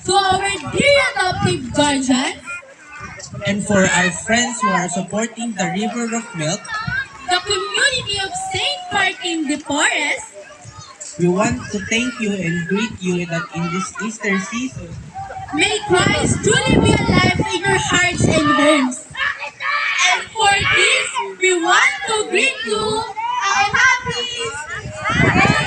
to our dear adoptive guardians, and for our friends who are supporting the River of Milk, the community of St. Martin de Porres, we want to thank you and greet you that in this Easter season, may Christ truly be alive in your hearts and homes. And for this, we want to greet you a happy Easter!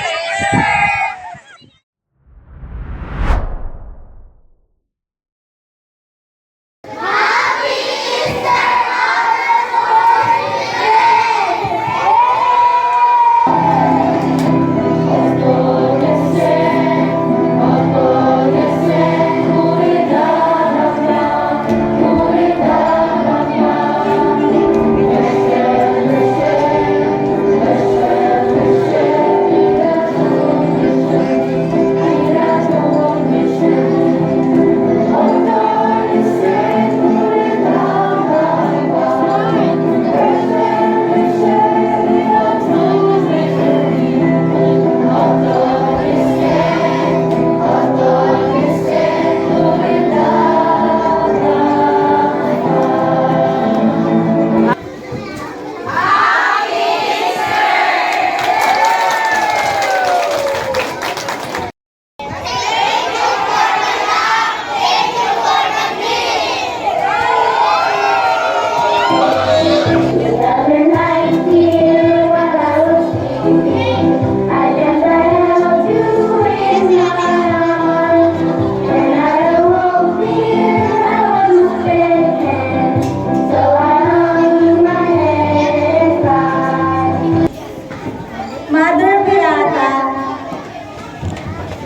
Mother Beata,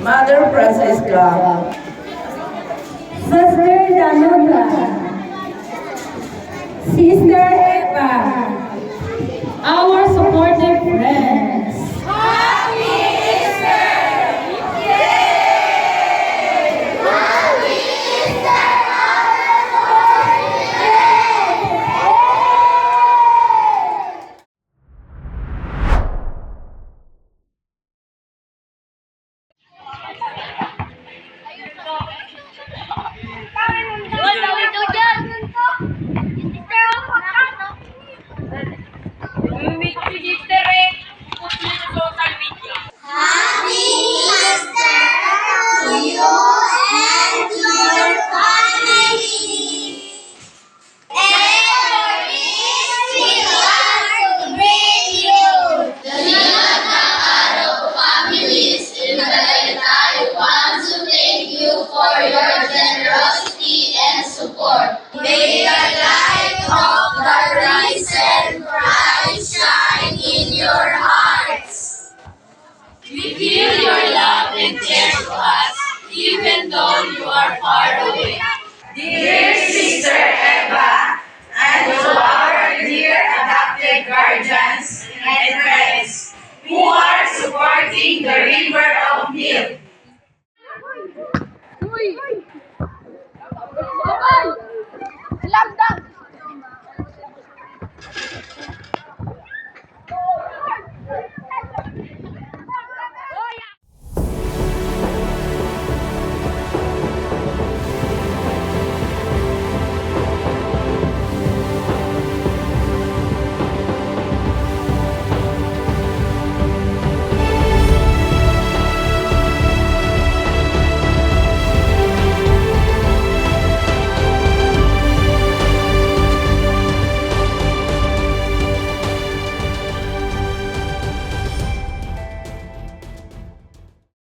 Mother Francisca, Sister Danuta, Sister Eva, our supportive friends. For your generosity and support. May the light of the risen Christ shine in your hearts. We feel your love and care to us, even though you are far away. dear Sister Eva, and to our dear adopted guardians and friends who are supporting the River of Milk. Slam dunk!